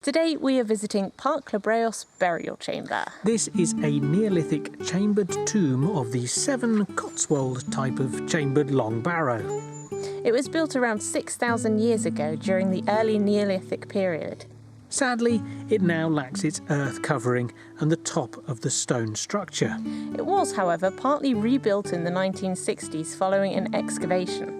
Today we are visiting Parc le Breos burial chamber. This is a Neolithic chambered tomb of the 7 Cotswold type of chambered long barrow. It was built around 6,000 years ago during the early Neolithic period. Sadly, it now lacks its earth covering and the top of the stone structure. It was, however, partly rebuilt in the 1960s following an excavation.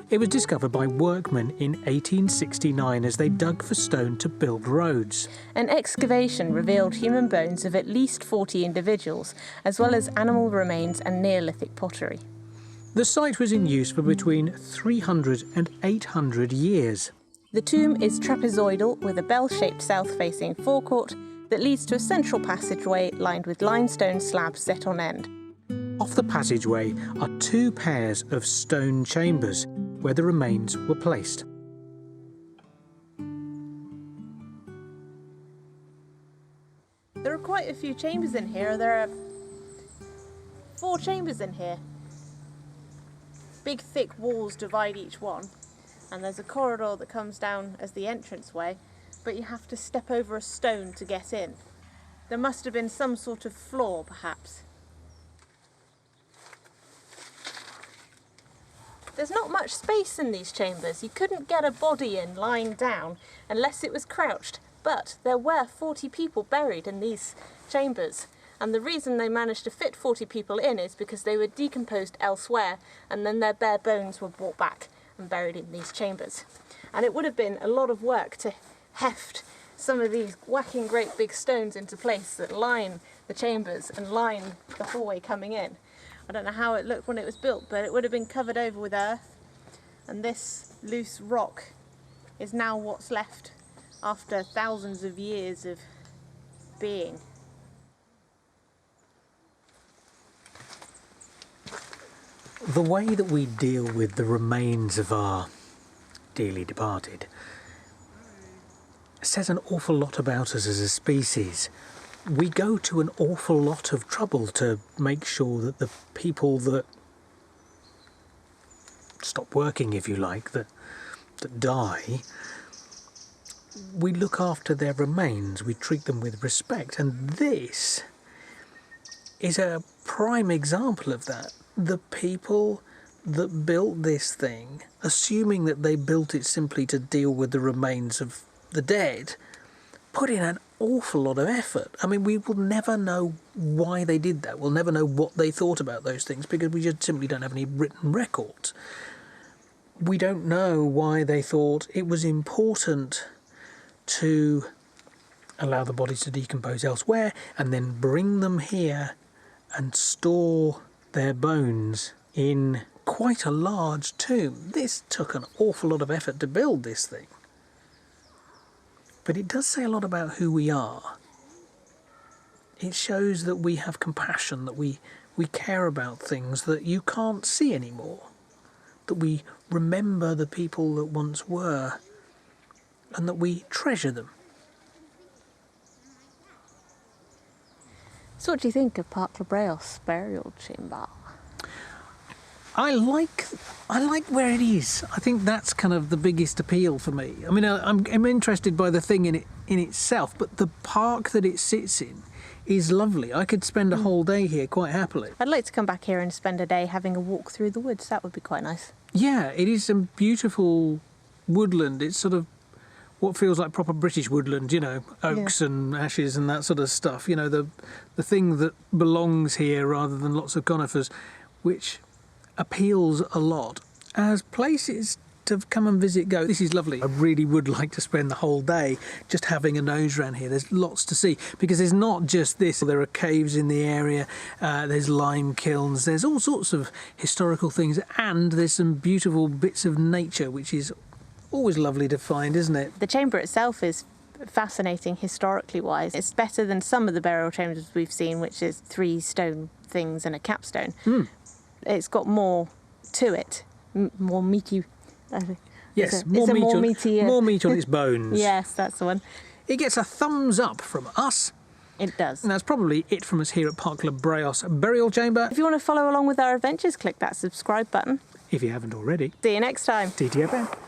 It was discovered by workmen in 1869 as they dug for stone to build roads. An excavation revealed human bones of at least 40 individuals, as well as animal remains and Neolithic pottery. The site was in use for between 300 and 800 years. The tomb is trapezoidal with a bell-shaped south-facing forecourt that leads to a central passageway lined with limestone slabs set on end. Off the passageway are 2 pairs of stone chambers where the remains were placed. There are quite a few chambers in here. There are 4 chambers in here. Big thick walls divide each one, and there's a corridor that comes down as the entranceway, but you have to step over a stone to get in. There must have been some sort of floor, perhaps. There's not much space in these chambers. You couldn't get a body in lying down unless it was crouched, but there were 40 people buried in these chambers. And the reason they managed to fit 40 people in is because they were decomposed elsewhere and then their bare bones were brought back and buried in these chambers. And it would have been a lot of work to heft some of these whacking great big stones into place that line the chambers and line the hallway coming in. I don't know how it looked when it was built, but it would have been covered over with earth, and this loose rock is now what's left after thousands of years of being. The way that we deal with the remains of our dearly departed says an awful lot about us as a species. We go to an awful lot of trouble to make sure that the people that stop working, if you like, that die, we look after their remains, we treat them with respect, and this is a prime example of that. The people that built this thing, assuming that they built it simply to deal with the remains of the dead, put in an awful lot of effort. I mean, we will never know why they did that. We'll never know what they thought about those things because we just simply don't have any written records. We don't know why they thought it was important to allow the bodies to decompose elsewhere and then bring them here and store their bones in quite a large tomb. This took an awful lot of effort to build this thing. But it does say a lot about who we are. It shows that we have compassion, that we care about things that you can't see anymore, that we remember the people that once were, and that we treasure them. So what do you think of Parc le Breos burial chamber? I like where it is. I think that's kind of the biggest appeal for me. I mean, I'm interested by the thing in itself, but the park that it sits in is lovely. I could spend a whole day here quite happily. I'd like to come back here and spend a day having a walk through the woods. That would be quite nice. Yeah, it is some beautiful woodland. It's sort of what feels like proper British woodland, you know, oaks and ashes and that sort of stuff. You know, the thing that belongs here rather than lots of conifers, which appeals a lot as places to come and visit go. This is lovely. I really would like to spend the whole day just having a nose around here. There's lots to see because there's not just this. There are caves in the area, there's lime kilns, there's all sorts of historical things, and there's some beautiful bits of nature, which is always lovely to find, isn't it? The chamber itself is fascinating historically wise. It's better than some of the burial chambers we've seen, which is 3 stone things and a capstone. It's got more to it, more meaty. Yes, more meat on its bones. Yes, that's the one. It gets a thumbs up from us. It does. And that's probably it from us here at Parc le Breos burial chamber. If you want to follow along with our adventures, click that subscribe button. If you haven't already. See you next time. TTFN.